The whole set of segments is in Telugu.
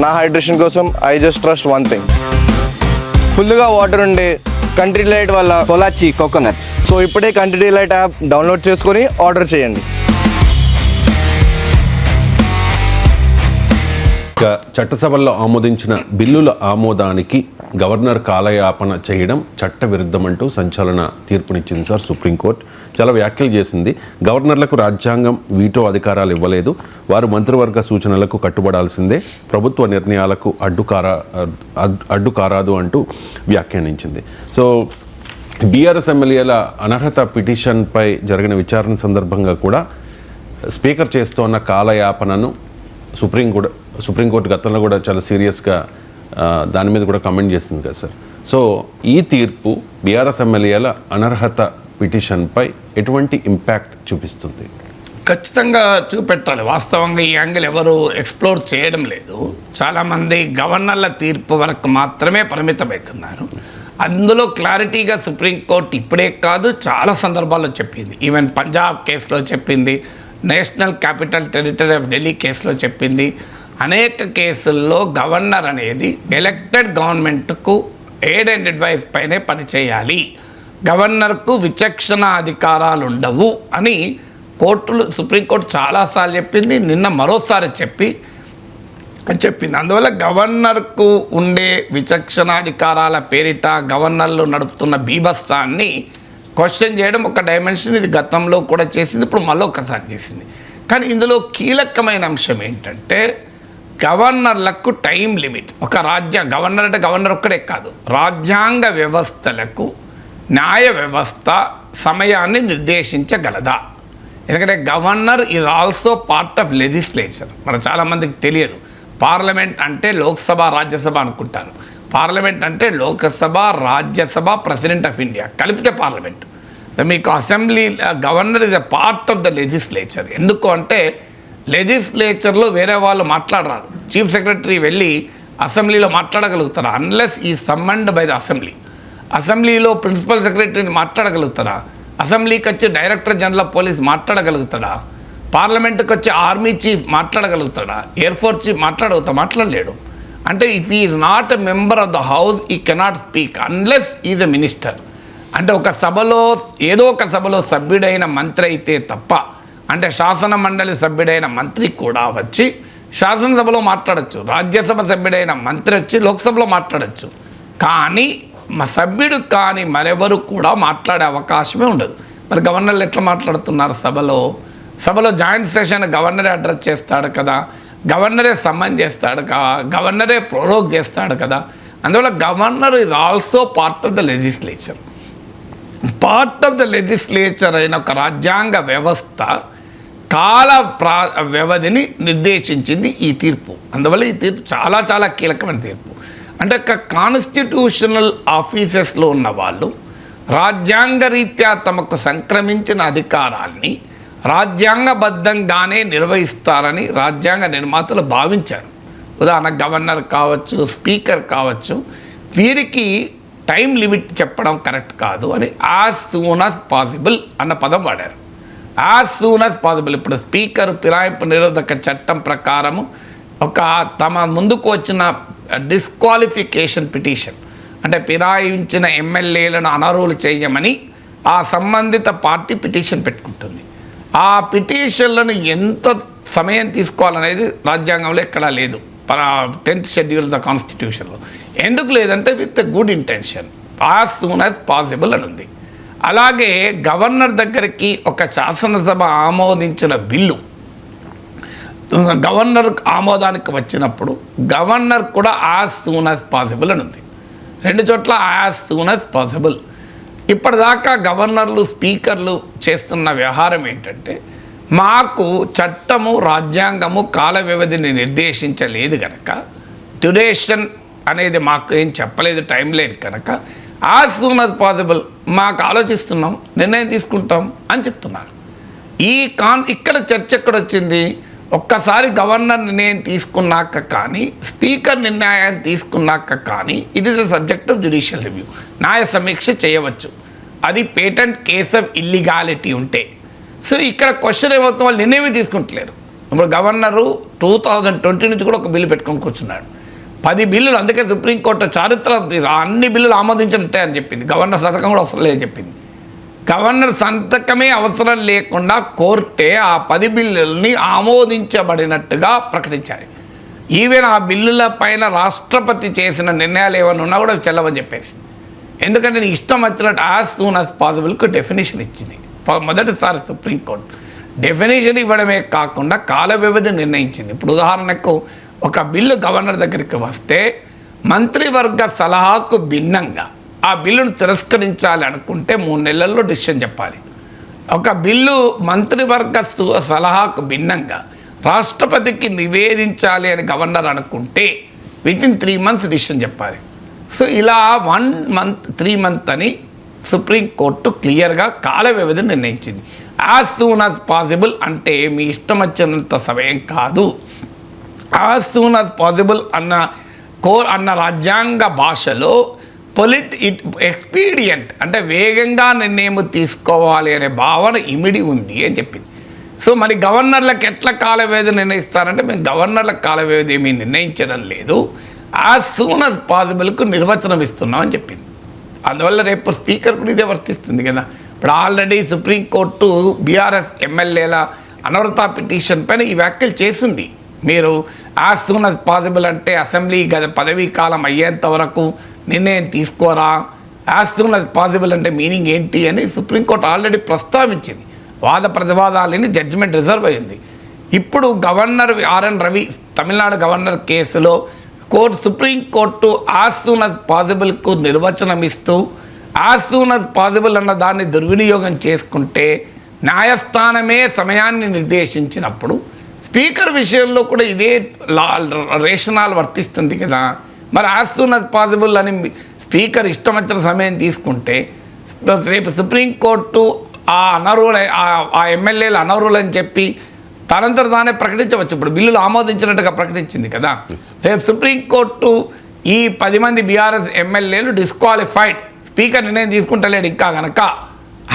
నా హైడ్రేషన్ కోసం I just trust one thing, ఫుల్గా వాటర్ ఉండే కంట్రీ డిలైట్ వల్ల పొలాచి కోకోనట్స్. సో ఇప్పుడే కంట్రీ డిలైట్ యాప్ డౌన్లోడ్ చేసుకొని ఆర్డర్ చేయండి. చట్టసభల్లో ఆమోదించిన బిల్లుల ఆమోదానికి గవర్నర్ కాలయాపన చేయడం చట్ట విరుద్ధమంటూ సంచలన తీర్పునిచ్చింది సార్ సుప్రీంకోర్టు. చాలా వ్యాఖ్యలు చేసింది. గవర్నర్లకు రాజ్యాంగం వీటో అధికారాలు ఇవ్వలేదు, వారు మంత్రివర్గ సూచనలకు కట్టుబడాల్సిందే, ప్రభుత్వ నిర్ణయాలకు అడ్డు కారాదు అంటూ వ్యాఖ్యానించింది. సో బీఆర్ఎస్ ఎమ్మెల్యేల అనర్హత పిటిషన్పై జరిగిన విచారణ సందర్భంగా కూడా స్పీకర్ చేస్తున్న కాలయాపనను సుప్రీంకోర్టు గతంలో కూడా చాలా సీరియస్గా దాని మీద కూడా కమెంట్ చేసింది కదా సార్. సో ఈ తీర్పు బీఆర్ఎస్ ఎమ్మెల్యేల అనర్హత పిటిషన్పై ఎటువంటి ఇంపాక్ట్ చూపిస్తుంది? ఖచ్చితంగా చూపెట్టాలి. వాస్తవంగా ఈ యాంగిల్ ఎవరు ఎక్స్ప్లోర్ చేయడం లేదు. చాలామంది గవర్నర్ల తీర్పు వరకు మాత్రమే పరిమితమవుతున్నారు. అందులో క్లారిటీగా సుప్రీంకోర్టు ఇప్పుడే కాదు చాలా సందర్భాల్లో చెప్పింది. ఈవెన్ పంజాబ్ కేసులో చెప్పింది, national capital territory of Delhi కేసులో చెప్పింది. అనేక కేసుల్లో గవర్నర్ అనేది ఎలక్టెడ్ గవర్నమెంట్కు ఎయిడ్ అండ్ అడ్వైస్ పైనే పనిచేయాలి, గవర్నర్కు విచక్షణ అధికారాలు ఉండవు అని సుప్రీంకోర్టు చాలాసార్లు చెప్పింది. నిన్న మరోసారి చెప్పింది. అందువల్ల గవర్నర్కు ఉండే విచక్షణాధికారాల పేరిట గవర్నర్లు నడుపుతున్న బీభత్సాన్ని క్వశ్చన్ చేయడం ఒక డైమెన్షన్. ఇది గతంలో కూడా చేసింది, ఇప్పుడు మళ్ళీ ఒకసారి చేసింది. కానీ ఇందులో కీలకమైన అంశం ఏంటంటే గవర్నర్లకు టైం లిమిట్. గవర్నర్ అంటే గవర్నర్ ఒక్కడే కాదు, రాజ్యాంగ వ్యవస్థలకు న్యాయ వ్యవస్థ సమయాన్ని నిర్దేశించగలదా? ఎందుకంటే governor is also part of legislature. మన చాలామందికి తెలియదు. పార్లమెంట్ అంటే లోక్సభ, రాజ్యసభ అనుకుంటారు. పార్లమెంట్ అంటే Lok Sabha, Rajya Sabha, president of India కలిపితే పార్లమెంట్. మీకు assembly governor is a part of the legislature. ఎందుకు అంటే లెజిస్లేచర్లో వేరే వాళ్ళు మాట్లాడరారు. చీఫ్ సెక్రటరీ వెళ్ళి అసెంబ్లీలో మాట్లాడగలుగుతారా? Unless he summoned by the assembly. అసెంబ్లీలో ప్రిన్సిపల్ సెక్రటరీని మాట్లాడగలుగుతారా? అసెంబ్లీకి వచ్చి డైరెక్టర్ జనరల్ ఆఫ్ పోలీస్ మాట్లాడగలుగుతాడా? పార్లమెంట్కి వచ్చి ఆర్మీ చీఫ్ మాట్లాడగలుగుతాడా? ఎయిర్ ఫోర్స్ చీఫ్ మాట్లాడలేడు. అంటే if is not a member of the house he cannot speak unless is a minister. అంటే ఏదో ఒక సభలో సభ్యుడైన మంత్రి అయితే తప్ప, అంటే శాసన మండలి సభ్యుడైన మంత్రి కూడా వచ్చి శాసనసభలో మాట్లాడచ్చు, రాజ్యసభ సభ్యుడైన మంత్రి వచ్చి లోక్సభలో మాట్లాడచ్చు. కానీ సభ్యుడు కానీ మరెవరు కూడా మాట్లాడే అవకాశమే ఉండదు. మరి గవర్నర్లు ఎట్లా మాట్లాడుతున్నారు సభలో జాయింట్ సెషన్ గవర్నరే అడ్రస్ చేస్తాడు కదా, గవర్నరే సమ్మన్ చేస్తాడు కదా, గవర్నరే ప్రోరోగ్ చేస్తాడు కదా. అందువల్ల governor is also part of the legislature. Part of the legislature అయిన ఒక రాజ్యాంగ వ్యవస్థ కాల వ్యవధిని నిర్దేశించింది ఈ తీర్పు. అందువల్ల ఈ తీర్పు చాలా చాలా కీలకమైన తీర్పు. అంటే ఒక కాన్స్టిట్యూషనల్ ఆఫీసెస్లో ఉన్న వాళ్ళు రాజ్యాంగ రీత్యా తమకు సంక్రమించిన అధికారాల్ని రాజ్యాంగబద్ధంగానే నిర్వహిస్తారని రాజ్యాంగ నిర్మాతలు భావించారు. ఉదాహరణకు గవర్నర్ కావచ్చు, స్పీకర్ కావచ్చు, వీరికి టైం లిమిట్ చెప్పడం కరెక్ట్ కాదు అని యాజ్ సూన్ యాజ్ పాసిబుల్ అన్న పదం వాడారు. As soon as possible. ఇప్పుడు స్పీకర్ ఫిరాయింపు నిరోధక చట్టం ప్రకారము తమ ముందుకు వచ్చిన డిస్క్వాలిఫికేషన్ పిటిషన్, అంటే ఫిరాయించిన ఎమ్మెల్యేలను అనర్హులు చేయమని ఆ సంబంధిత పార్టీ పిటిషన్ పెట్టుకుంటుంది. ఆ పిటిషన్లను ఎంత సమయం తీసుకోవాలనేది రాజ్యాంగంలో ఎక్కడా లేదు. 10th షెడ్యూల్ ద కాన్స్టిట్యూషన్లో ఎందుకు లేదంటే with good intention, as soon as possible అని ఉంది. అలాగే గవర్నర్ దగ్గరికి ఒక శాసనసభ ఆమోదించిన బిల్లు గవర్నర్ ఆమోదానికి వచ్చినప్పుడు గవర్నర్ కూడా యాజ్ సూన్ యాజ్ పాసిబుల్ అని ఉంది. 2 చోట్ల యాజ్ సూన్ యాజ్ పాసిబుల్. ఇప్పటిదాకా గవర్నర్లు, స్పీకర్లు చేస్తున్న వ్యవహారం ఏంటంటే, మాకు చట్టము, రాజ్యాంగము కాల వ్యవధిని నిర్దేశించలేదు కనుక, డ్యూరేషన్ అనేది మాకు ఏం చెప్పలేదు, టైం లేదు కనుక యాజ్ సూన్ యాజ్ పాసిబుల్ మాకు ఆలోచిస్తున్నాం, నిర్ణయం తీసుకుంటాం అని చెప్తున్నారు. ఇక్కడ చర్చ ఎక్కడొచ్చింది? ఒక్కసారి గవర్నర్ నిర్ణయం తీసుకున్నాక కానీ, స్పీకర్ నిర్ణయం తీసుకున్నాక కానీ it is the subject of judicial review. న్యాయ సమీక్ష చేయవచ్చు, అది పేటెంట్ కేస్ ఆఫ్ ఇల్లీగాలిటీ ఉంటే. సో ఇక్కడ క్వశ్చన్ ఏమవుతుంది, వాళ్ళు నిర్ణయం తీసుకుంటలేరు. ఇప్పుడు గవర్నరు 2020 నుంచి కూడా ఒక బిల్లు పెట్టుకొని కూర్చున్నాడు. 10 బిల్లులు, అందుకే సుప్రీంకోర్టు చారిత్ర అన్ని బిల్లులు ఆమోదించినట్టే అని చెప్పింది. గవర్నర్ సంతకం కూడా అవసరం లేదని చెప్పింది. గవర్నర్ సంతకమే అవసరం లేకుండా కోర్టే ఆ 10 బిల్లుల్ని ఆమోదించబడినట్టుగా ప్రకటించారు. ఈవెన్ ఆ బిల్లుల పైన రాష్ట్రపతి చేసిన నిర్ణయాలు ఏమైనా ఉన్నా కూడా చెల్లవని చెప్పేసి, ఎందుకంటే నీ ఇష్టం వచ్చినట్టు యాజ్ సూన్ యాజ్ పాసిబుల్కు డెఫినేషన్ ఇచ్చింది. మొదటిసారి సుప్రీంకోర్టు డెఫినేషన్ ఇవ్వడమే కాకుండా కాల వ్యవధి నిర్ణయించింది. ఇప్పుడు ఉదాహరణకు ఒక బిల్లు గవర్నర్ దగ్గరికి వస్తే మంత్రివర్గ సలహాకు భిన్నంగా ఆ బిల్లును తిరస్కరించాలి అనుకుంటే 3 నెలల్లో డిసిషన్ చెప్పాలి. ఒక బిల్లు మంత్రివర్గ సలహాకు భిన్నంగా రాష్ట్రపతికి నివేదించాలి అని గవర్నర్ అనుకుంటే వితిన్ 3 months డిసిషన్ చెప్పాలి. సో ఇలా 1 month 3 months అని సుప్రీంకోర్టు క్లియర్గా కాల వ్యవధి నిర్ణయించింది. యాజ్ సూన్ యాజ్ పాసిబుల్ అంటే మీ ఇష్టం వచ్చినంత సమయం కాదు. యాజ్ సూన్ యాజ్ పాసిబుల్ అన్న రాజ్యాంగ భాషలో ఎక్స్పీడియంట్ అంటే వేగంగా నిర్ణయం తీసుకోవాలి అనే భావన ఇమిడి ఉంది అని చెప్పింది. సో మరి గవర్నర్లకు ఎట్లా కాల వ్యవధి నిర్ణయిస్తారంటే మేము గవర్నర్లకు కాల వ్యవధి ఏమీ నిర్ణయించడం లేదు, యాజ్ సూన్ యాజ్ పాసిబుల్కు నిర్వచనం ఇస్తున్నాం అని చెప్పింది. అందువల్ల రేపు స్పీకర్ కూడా ఇదే వర్తిస్తుంది కదా. ఇప్పుడు ఆల్రెడీ సుప్రీంకోర్టు బీఆర్ఎస్ ఎమ్మెల్యేల అనర్హత పిటిషన్ పైన ఈ వ్యాఖ్యలు చేసింది. మీరు యాజ్ సూన్ యాజ్ పాసిబుల్ అంటే అసెంబ్లీ పదవీ కాలం అయ్యేంత వరకు నిర్ణయం తీసుకోరా, యాజ్ సూన్ యాజ్ పాసిబుల్ అంటే మీనింగ్ ఏంటి అని సుప్రీంకోర్టు ఆల్రెడీ ప్రస్తావించింది. వాద ప్రతివాదాలని జడ్జిమెంట్ రిజర్వ్ అయింది. ఇప్పుడు governor RN Ravi Tamil Nadu governor కేసులో సుప్రీంకోర్టు యాజ్ సూన్ యాజ్ పాసిబుల్కు నిర్వచనం ఇస్తూ యాజ్ సూన్ యాజ్ పాసిబుల్ అన్న దాన్ని దుర్వినియోగం చేసుకుంటే న్యాయస్థానమే సమయాన్ని నిర్దేశించినప్పుడు స్పీకర్ విషయంలో కూడా ఇదే రేషనాలు వర్తిస్తుంది కదా. మరి యాజ్ సూన్ యాజ్ పాసిబుల్ అని స్పీకర్ ఇష్టం వచ్చిన సమయం తీసుకుంటే రేపు సుప్రీంకోర్టు ఆ ఎమ్మెల్యేలు అనర్హులు అని చెప్పి తనంతట తానే ప్రకటించవచ్చు. ఇప్పుడు బిల్లులు ఆమోదించినట్టుగా ప్రకటించింది కదా. రేపు సుప్రీంకోర్టు ఈ 10 మంది బీఆర్ఎస్ ఎమ్మెల్యేలు డిస్క్వాలిఫైడ్, స్పీకర్ నిర్ణయం తీసుకుంటలేడు ఇంకా కనుక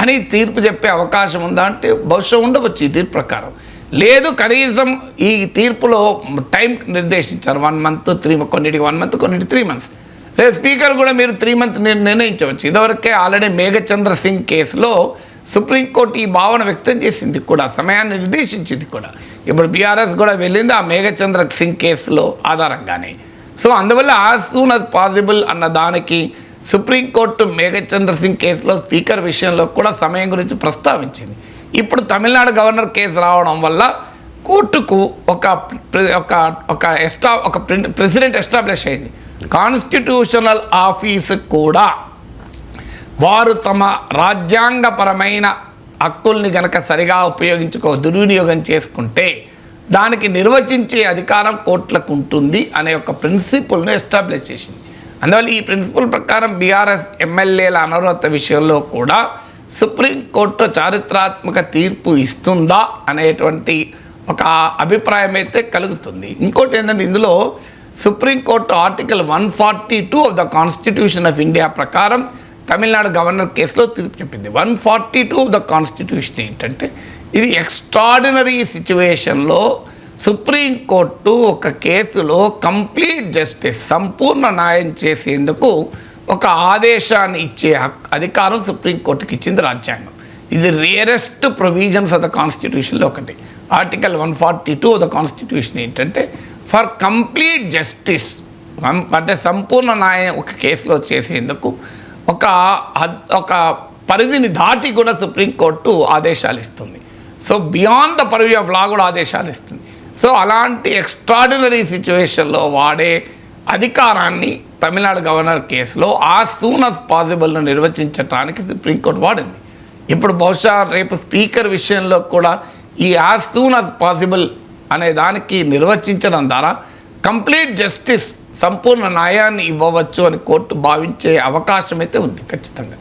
అని తీర్పు చెప్పే అవకాశం ఉందా అంటే బహుశా ఉండవచ్చు ఈ తీర్పు ప్రకారం. లేదు, కనీసం ఈ తీర్పులో టైం నిర్దేశించారు 1 month 3 కొన్నిటికి 1 month కొన్నిటికి 3 months. రేపు స్పీకర్ కూడా మీరు 3 months నిర్ణయించవచ్చు. ఇదివరకే ఆల్రెడీ మేఘచంద్ర సింగ్ కేసులో సుప్రీంకోర్టు ఈ భావన వ్యక్తం చేసింది కూడా, సమయాన్ని నిర్దేశించింది కూడా. ఇప్పుడు బీఆర్ఎస్ కూడా వెళ్ళింది ఆ మేఘచంద్ర సింగ్ కేసులో ఆధారంగానే. సో అందువల్ల యాజ్ సూన్ యాజ్ పాసిబుల్ అన్న దానికి సుప్రీంకోర్టు మేఘచంద్ర సింగ్ కేసులో స్పీకర్ విషయంలో కూడా సమయం గురించి ప్రస్తావించింది. ఇప్పుడు తమిళనాడు గవర్నర్ కేసు రావడం వల్ల కోర్టుకు ఒక ప్రెసిడెంట్ ఎస్టాబ్లిష్ అయింది. కాన్స్టిట్యూషనల్ ఆఫీసు కూడా వారు తమ రాజ్యాంగపరమైన హక్కుల్ని గనక సరిగా దుర్వినియోగం చేసుకుంటే దానికి నిర్వచించే అధికారం కోర్టులకు ఉంటుంది అనే ఒక ప్రిన్సిపల్ను ఎస్టాబ్లిష్ చేసింది. అందువల్ల ఈ ప్రిన్సిపల్ ప్రకారం బీఆర్ఎస్ ఎమ్మెల్యేల అనర్హత విషయంలో కూడా సుప్రీంకోర్టు చారిత్రాత్మక తీర్పు ఇస్తుందా అనేటువంటి ఒక అభిప్రాయం అయితే కలుగుతుంది. ఇంకోటి ఏంటంటే ఇందులో supreme court article 142 of the constitution of India ప్రకారం తమిళనాడు గవర్నర్ కేసులో తీర్పు చెప్పింది. 142 ఆఫ్ ద కాన్స్టిట్యూషన్ ఏంటంటే ఇది ఎక్స్ట్రాడినరీ సిచ్యువేషన్లో సుప్రీంకోర్టు ఒక కేసులో కంప్లీట్ జస్టిస్ సంపూర్ణ న్యాయం చేసేందుకు ఒక ఆదేశాన్ని ఇచ్చే అధికారం సుప్రీంకోర్టుకి ఇచ్చింది రాజ్యాంగం. ఇది రేరెస్ట్ ప్రొవిజన్స్ ఆఫ్ ద కాన్స్టిట్యూషన్లో ఒకటి. ఆర్టికల్ 142 ఆఫ్ ద కాన్స్టిట్యూషన్ ఏంటంటే ఫర్ కంప్లీట్ జస్టిస్ అంటే సంపూర్ణ న్యాయం ఒక కేసులో చేసేందుకు ఒక పరిధిని దాటి కూడా సుప్రీంకోర్టు ఆదేశాలు ఇస్తుంది. So beyond the purview of law కూడా ఆదేశాలు ఇస్తుంది. సో అలాంటి ఎక్స్ట్రాడినరీ సిచ్యువేషన్లో వాడే అధికారాన్ని తమిళనాడు గవర్నర్ కేసులో యాజ్ సూన్ యాజ్ పాసిబుల్ను నిర్వచించడానికి సుప్రీంకోర్టు వాడింది. ఇప్పుడు బహుశా రేపు స్పీకర్ విషయంలో కూడా ఈ యాజ్ సూన్ యాజ్ పాసిబుల్ అనే దానికి నిర్వచించడం ద్వారా కంప్లీట్ జస్టిస్ సంపూర్ణ న్యాయాన్ని ఇవ్వవచ్చు అని కోర్టు భావించే అవకాశం అయితే ఉంది ఖచ్చితంగా.